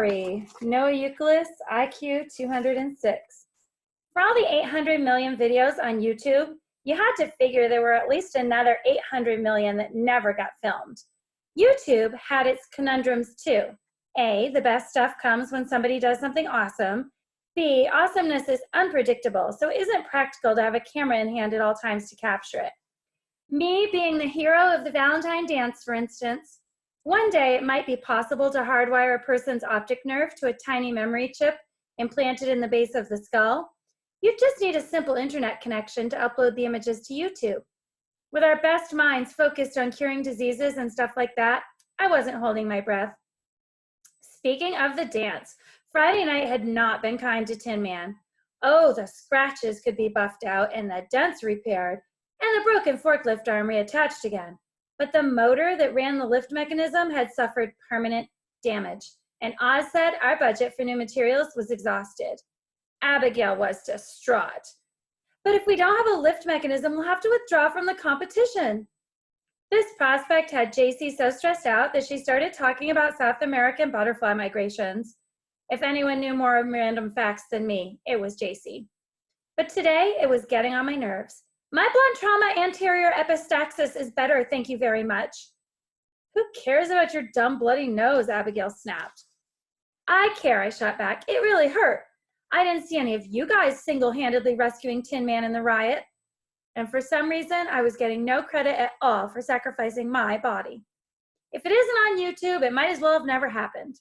Unsorry, Noah Youkilis, IQ 206. For all the 800 million videos on YouTube, you had to figure there were at least another 800 million that never got filmed. YouTube had its conundrums too. A, the best stuff comes when somebody does something awesome. B, awesomeness is unpredictable, so it isn't practical to have a camera in hand at all times to capture it. Me being the hero of the Valentine dance, for instance, one day it might be possible to hardwire a person's optic nerve to a tiny memory chip implanted in the base of the skull. You just need a simple internet connection to upload the images to YouTube. With our best minds focused on curing diseases and stuff like that, I wasn't holding my breath. Speaking of the dance, Friday night had not been kind to Tin Man. Oh, the scratches could be buffed out and the dents repaired, and the broken forklift arm reattached again. But the motor that ran the lift mechanism had suffered permanent damage, and Oz said our budget for new materials was exhausted. Abigail was distraught. But if we don't have a lift mechanism, we'll have to withdraw from the competition. This prospect had JC so stressed out that she started talking about South American butterfly migrations. If anyone knew more random facts than me, it was JC. But today, it was getting on my nerves. My blunt trauma anterior epistaxis is better, thank you very much. Who cares about your dumb bloody nose, Abigail snapped. I care, I shot back. It really hurt. I didn't see any of you guys single-handedly rescuing Tin Man in the riot. And for some reason, I was getting no credit at all for sacrificing my body. If it isn't on YouTube, it might as well have never happened.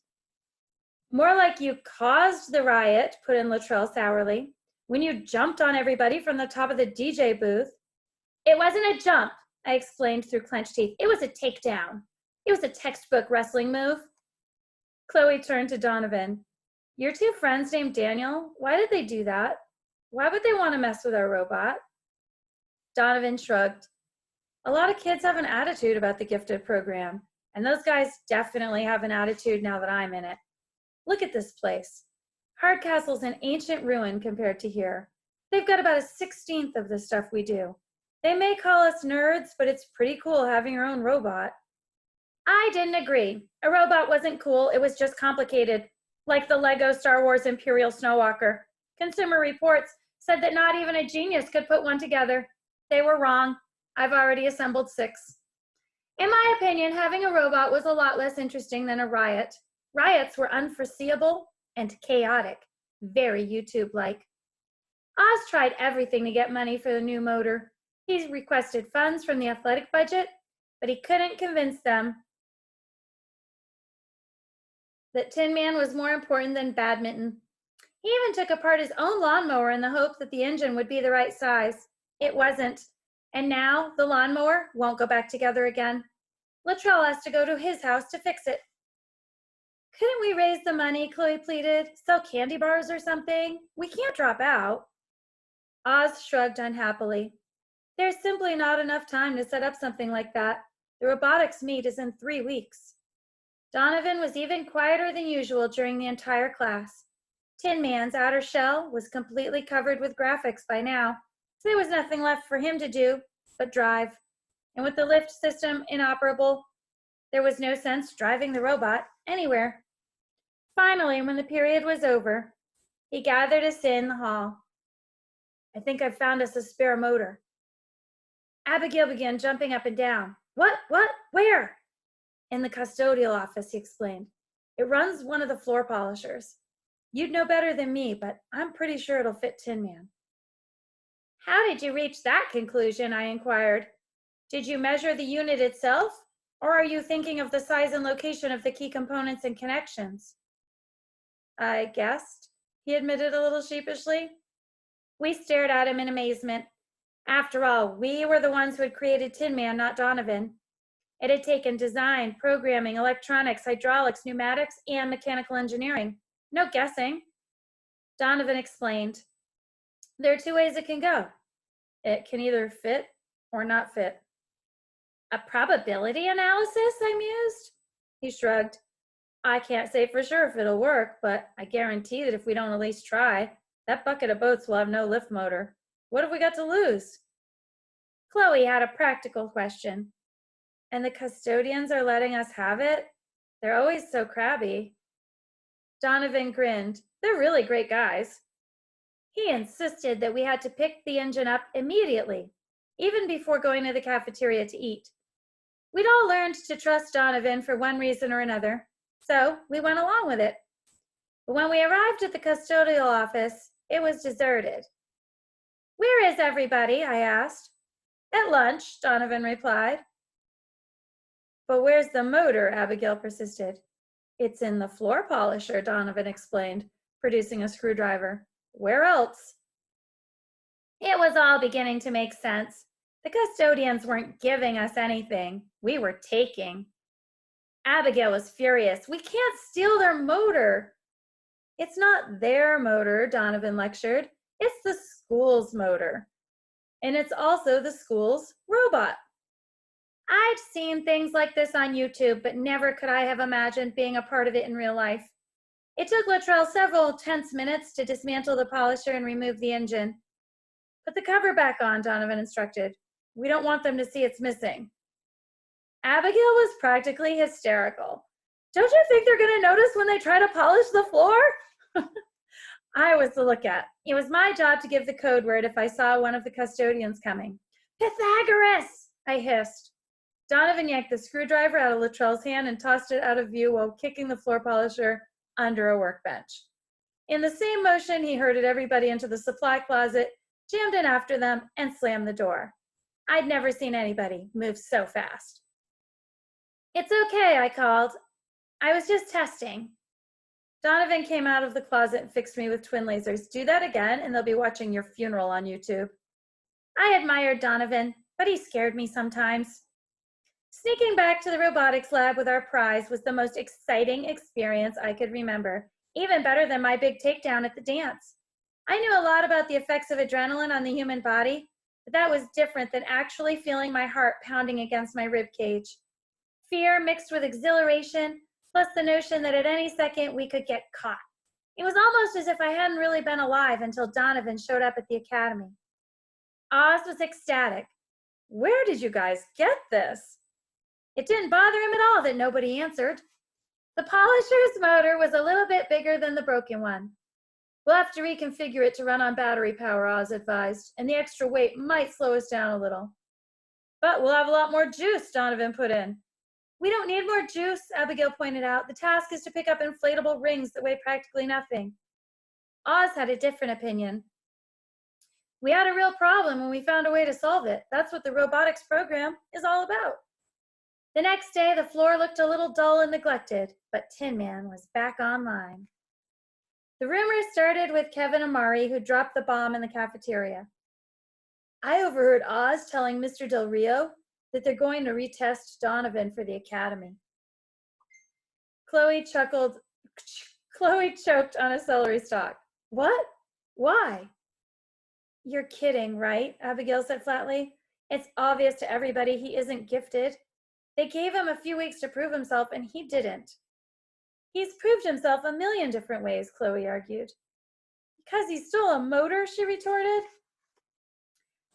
More like you caused the riot, put in Latrell sourly, when you jumped on everybody from the top of the DJ booth. It wasn't a jump, I explained through clenched teeth. It was a takedown. It was a textbook wrestling move. Chloe turned to Donovan. Your two friends named Daniel, why did they do that? Why would they want to mess with our robot? Donovan shrugged. A lot of kids have an attitude about the Gifted program, and those guys definitely have an attitude now that I'm in it. Look at this place. Hardcastle's an ancient ruin compared to here. They've got about a 16th of the stuff we do. They may call us nerds, but it's pretty cool having your own robot. I didn't agree. A robot wasn't cool, it was just complicated, like the Lego Star Wars Imperial Snowwalker. Consumer Reports said that not even a genius could put one together. They were wrong. I've already assembled 6. In my opinion, having a robot was a lot less interesting than a riot. Riots were unforeseeable and chaotic, very YouTube-like. Oz tried everything to get money for the new motor. He requested funds from the athletic budget, but he couldn't convince them that Tin Man was more important than badminton. He even took apart his own lawnmower in the hope that the engine would be the right size. It wasn't, and now the lawnmower won't go back together again. Latrell has to go to his house to fix it. Couldn't we raise the money, Chloe pleaded? Sell candy bars or something? We can't drop out. Oz shrugged unhappily. There's simply not enough time to set up something like that. The robotics meet is in 3 weeks. Donovan was even quieter than usual during the entire class. Tin Man's outer shell was completely covered with graphics by now, so there was nothing left for him to do but drive. And with the lift system inoperable, there was no sense driving the robot anywhere. Finally, when the period was over, he gathered us in the hall. I think I've found us a spare motor. Abigail began jumping up and down. What? Where? In the custodial office, he explained. It runs one of the floor polishers. You'd know better than me, but I'm pretty sure it'll fit Tin Man. How did you reach that conclusion? I inquired. Did you measure the unit itself, or are you thinking of the size and location of the key components and connections? I guessed, he admitted a little sheepishly. We stared at him in amazement. After all, we were the ones who had created Tin Man, not Donovan. It had taken design, programming, electronics, hydraulics, pneumatics, and mechanical engineering. No guessing. Donovan explained. There are 2 ways it can go. It can either fit or not fit. A probability analysis, I mused. He shrugged. I can't say for sure if it'll work, but I guarantee that if we don't at least try, that bucket of boats will have no lift motor. What have we got to lose? Chloe had a practical question. And the custodians are letting us have it? They're always so crabby. Donovan grinned. They're really great guys. He insisted that we had to pick the engine up immediately, even before going to the cafeteria to eat. We'd all learned to trust Donovan for one reason or another, so we went along with it. But when we arrived at the custodial office, it was deserted. Where is everybody? I asked. At lunch, Donovan replied. But where's the motor? Abigail persisted. It's in the floor polisher, Donovan explained, producing a screwdriver. Where else? It was all beginning to make sense. The custodians weren't giving us anything. We were taking. Abigail was furious. We can't steal their motor. It's not their motor, Donovan lectured. It's the school's motor. And it's also the school's robot. I'd seen things like this on YouTube, but never could I have imagined being a part of it in real life. It took Luttrell several tense minutes to dismantle the polisher and remove the engine. Put the cover back on, Donovan instructed. We don't want them to see it's missing. Abigail was practically hysterical. Don't you think they're going to notice when they try to polish the floor? I was to look at. It was my job to give the code word if I saw one of the custodians coming. Pythagoras, I hissed. Donovan yanked the screwdriver out of Luttrell's hand and tossed it out of view while kicking the floor polisher under a workbench. In the same motion, he herded everybody into the supply closet, jammed in after them, and slammed the door. I'd never seen anybody move so fast. It's okay, I called. I was just testing. Donovan came out of the closet and fixed me with twin lasers. Do that again, and they'll be watching your funeral on YouTube. I admired Donovan, but he scared me sometimes. Sneaking back to the robotics lab with our prize was the most exciting experience I could remember, even better than my big takedown at the dance. I knew a lot about the effects of adrenaline on the human body, but that was different than actually feeling my heart pounding against my rib cage. Fear mixed with exhilaration, plus the notion that at any second we could get caught. It was almost as if I hadn't really been alive until Donovan showed up at the academy. Oz was ecstatic. Where did you guys get this? It didn't bother him at all that nobody answered. The polisher's motor was a little bit bigger than the broken one. We'll have to reconfigure it to run on battery power, Oz advised, and the extra weight might slow us down a little. But we'll have a lot more juice, Donovan put in. We don't need more juice, Abigail pointed out. The task is to pick up inflatable rings that weigh practically nothing. Oz had a different opinion. We had a real problem and we found a way to solve it. That's what the robotics program is all about. The next day, the floor looked a little dull and neglected, but Tin Man was back online. The rumor started with Kevin Amari, who dropped the bomb in the cafeteria. I overheard Oz telling Mr. Del Rio that they're going to retest Donovan for the academy. Chloe chuckled. Chloe choked on a celery stalk. What? Why? You're kidding, right? Abigail said flatly. It's obvious to everybody he isn't gifted. They gave him a few weeks to prove himself, and he didn't. He's proved himself a million different ways, Chloe argued. Because he stole a motor, she retorted.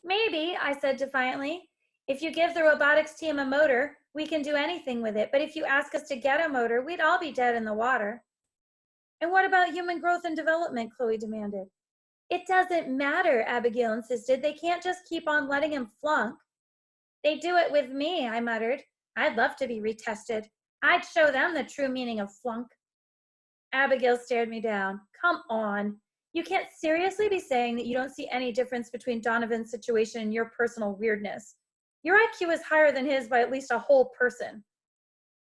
Maybe, I said defiantly. If you give the robotics team a motor, we can do anything with it. But if you ask us to get a motor, we'd all be dead in the water. And what about human growth and development, Chloe demanded. It doesn't matter, Abigail insisted. They can't just keep on letting him flunk. They do it with me, I muttered. I'd love to be retested. I'd show them the true meaning of flunk. Abigail stared me down. Come on. You can't seriously be saying that you don't see any difference between Donovan's situation and your personal weirdness. Your IQ is higher than his by at least a whole person.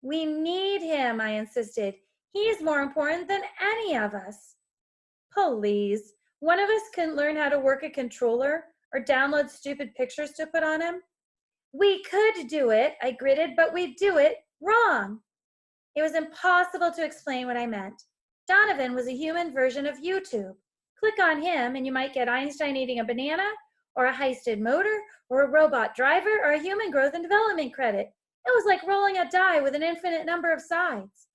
We need him, I insisted. He is more important than any of us. Please. One of us can learn how to work a controller or download stupid pictures to put on him. We could do it, I gritted, but we do it wrong. It was impossible to explain what I meant. Donovan was a human version of YouTube. Click on him and you might get Einstein eating a banana, or a heisted motor, or a robot driver, or a human growth and development credit. It was like rolling a die with an infinite number of sides.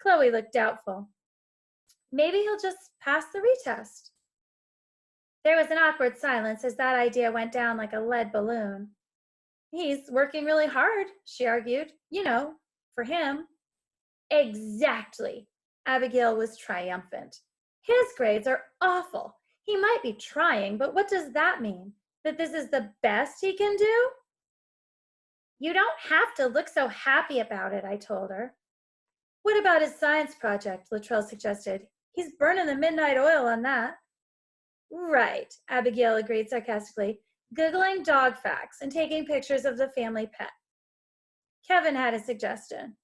Chloe looked doubtful. Maybe he'll just pass the retest. There was an awkward silence as that idea went down like a lead balloon. He's working really hard, she argued. You know, for him. Exactly. Abigail was triumphant. His grades are awful. He might be trying, but what does that mean? That this is the best he can do? You don't have to look so happy about it, I told her. What about his science project? Luttrell suggested. He's burning the midnight oil on that. Right, Abigail agreed sarcastically, googling dog facts and taking pictures of the family pet. Kevin had a suggestion.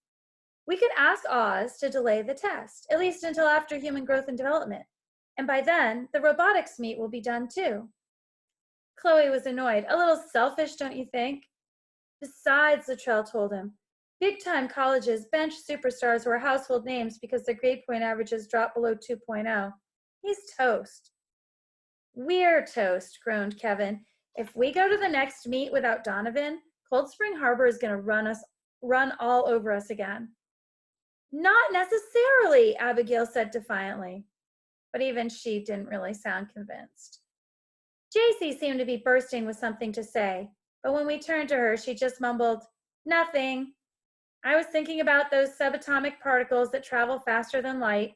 We could ask Oz to delay the test, at least until after human growth and development. And by then, the robotics meet will be done too. Chloe was annoyed. A little selfish, don't you think? Besides, Luttrell told him, big-time colleges bench superstars who are household names because their grade point averages drop below 2.0. He's toast. We're toast, groaned Kevin. If we go to the next meet without Donovan, Cold Spring Harbor is going to run all over us again. Not necessarily, Abigail said defiantly. But even she didn't really sound convinced. JC seemed to be bursting with something to say, but when we turned to her, she just mumbled, nothing. I was thinking about those subatomic particles that travel faster than light.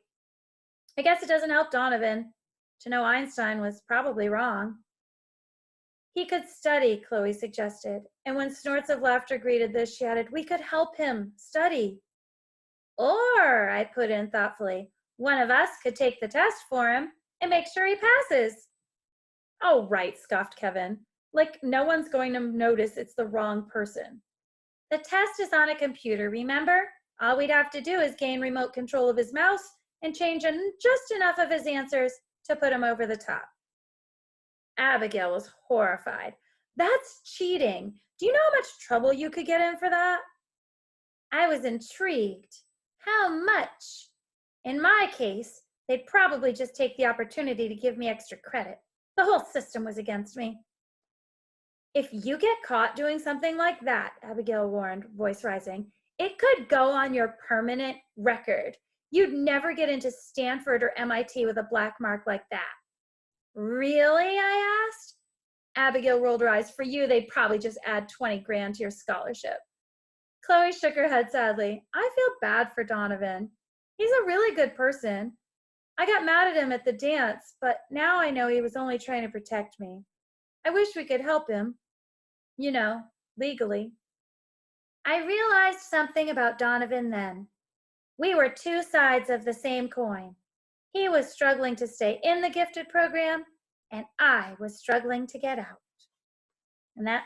I guess it doesn't help Donovan to know Einstein was probably wrong. He could study, Chloe suggested, and when snorts of laughter greeted this, she added, we could help him study. Or, I put in thoughtfully, one of us could take the test for him and make sure he passes. Oh, right, scoffed Kevin. Like no one's going to notice it's the wrong person. The test is on a computer, remember? All we'd have to do is gain remote control of his mouse and change just enough of his answers to put him over the top. Abigail was horrified. That's cheating. Do you know how much trouble you could get in for that? I was intrigued. How much? In my case, they'd probably just take the opportunity to give me extra credit. The whole system was against me. If you get caught doing something like that, Abigail warned, voice rising, it could go on your permanent record. You'd never get into Stanford or MIT with a black mark like that. Really? I asked. Abigail rolled her eyes. For you, they'd probably just add 20 grand to your scholarship. Chloe shook her head sadly. I feel bad for Donovan. He's a really good person. I got mad at him at the dance, but now I know he was only trying to protect me. I wish we could help him. You know, legally. I realized something about Donovan then. We were two sides of the same coin. He was struggling to stay in the gifted program, and I was struggling to get out. And that's